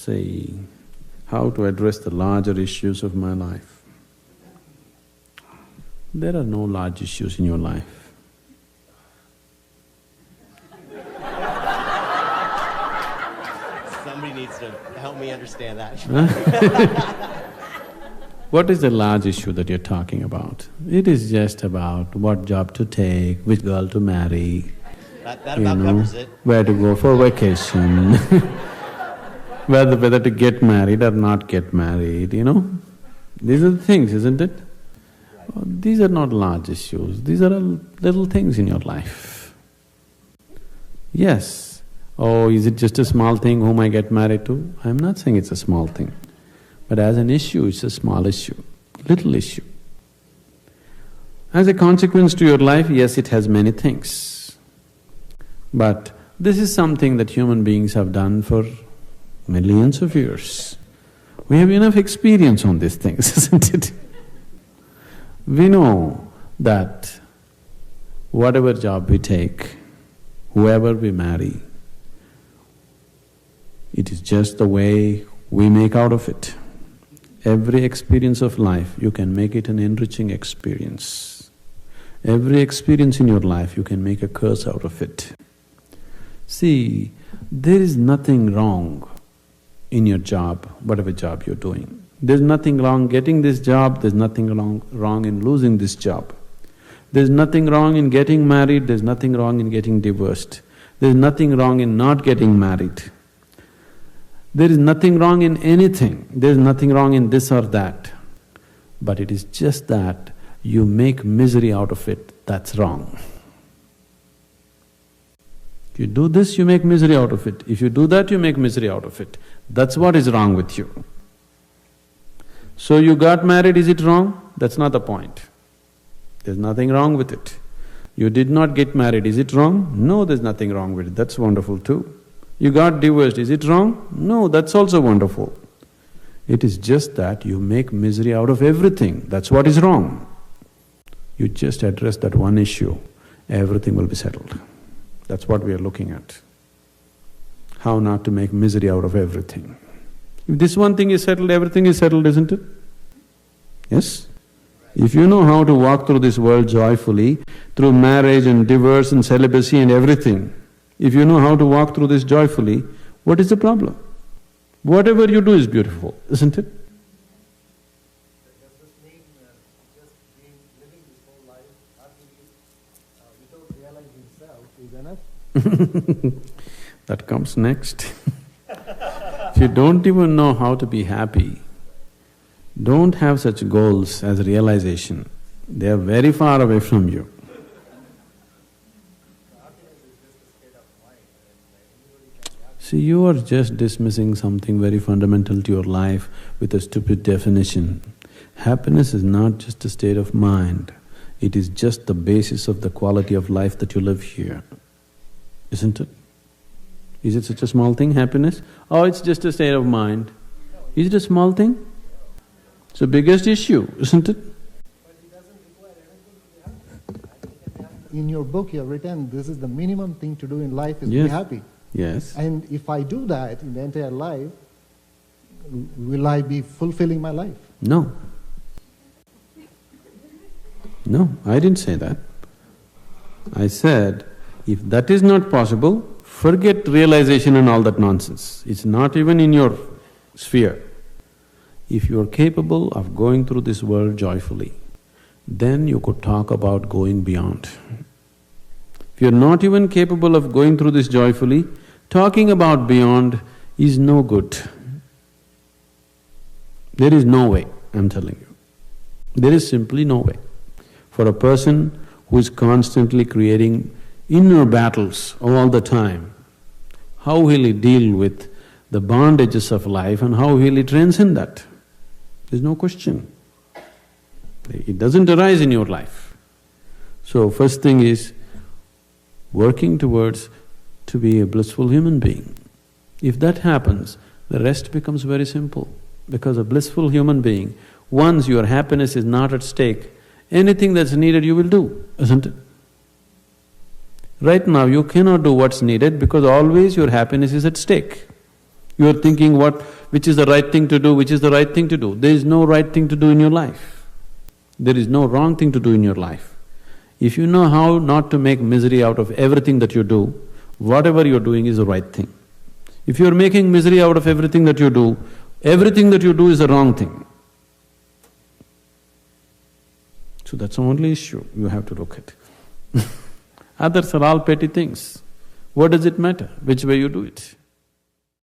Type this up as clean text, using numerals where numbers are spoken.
See, how to address the larger issues of my life. There are no large issues in your life. Somebody needs to help me understand that. What is the large issue that you're talking about? It is just about what job to take, which girl to marry, That about covers it. where to go for vacation, whether to get married or not get married, you know? These are the things, isn't it? These are not large issues, these are little things in your life. Yes. Oh, is it just a small thing whom I get married to? I'm not saying it's a small thing. But as an issue, it's a small issue, little issue. As a consequence to your life, yes, it has many things. But this is something that human beings have done for millions of years. We have enough experience on these things, isn't it? We know that whatever job we take, whoever we marry, it is just the way we make out of it. Every experience of life, you can make it an enriching experience. Every experience in your life, you can make a curse out of it. See, there is nothing wrong in your job, whatever job you're doing. There's nothing wrong getting this job, there's nothing wrong in losing this job. There's nothing wrong in getting married, there's nothing wrong in getting divorced. There's nothing wrong in not getting married. There is nothing wrong in anything, there's nothing wrong in this or that. But it is just that you make misery out of it, that's wrong. If you do this, you make misery out of it. If you do that, you make misery out of it. That's what is wrong with you. So you got married, is it wrong? That's not the point. There's nothing wrong with it. You did not get married, is it wrong? No, there's nothing wrong with it, that's wonderful too. You got divorced, is it wrong? No, that's also wonderful. It is just that you make misery out of everything, that's what is wrong. You just address that one issue, everything will be settled. That's what we are looking at. How not to make misery out of everything. If this one thing is settled, everything is settled, isn't it? Yes? If you know how to walk through this world joyfully, through marriage and divorce and celibacy and everything, if you know how to walk through this joyfully, what is the problem? Whatever you do is beautiful, isn't it? Does this mean just living this whole life without realizing self is enough? That comes next. If you don't even know how to be happy, don't have such goals as realization. They are very far away from you. See, you are just dismissing something very fundamental to your life with a stupid definition. Happiness is not just a state of mind, it is just the basis of the quality of life that you live here, isn't it? Is it such a small thing, happiness? Oh, it's just a state of mind. Is it a small thing? It's the biggest issue, isn't it? But it doesn't require anything to be happy. In your book you have written, this is the minimum thing to do in life is Yes. be happy. Yes. And if I do that in the entire life, will I be fulfilling my life? No. No, I didn't say that. I said, if that is not possible, forget realization and all that nonsense. It's not even in your sphere. If you are capable of going through this world joyfully, then you could talk about going beyond. If you're not even capable of going through this joyfully, talking about beyond is no good. There is no way, I'm telling you. There is simply no way. For a person who is constantly creating inner battles all the time, how will he deal with the bondages of life and how will he transcend that? There's no question. It doesn't arise in your life. So first thing is working towards to be a blissful human being. If that happens, the rest becomes very simple. Because a blissful human being, once your happiness is not at stake, anything that's needed you will do, isn't it? Right now you cannot do what's needed because always your happiness is at stake. You are thinking which is the right thing to do, which is the right thing to do. There is no right thing to do in your life. There is no wrong thing to do in your life. If you know how not to make misery out of everything that you do, whatever you're doing is the right thing. If you're making misery out of everything that you do, everything that you do is the wrong thing. So that's the only issue you have to look at. Others are all petty things. What does it matter which way you do it?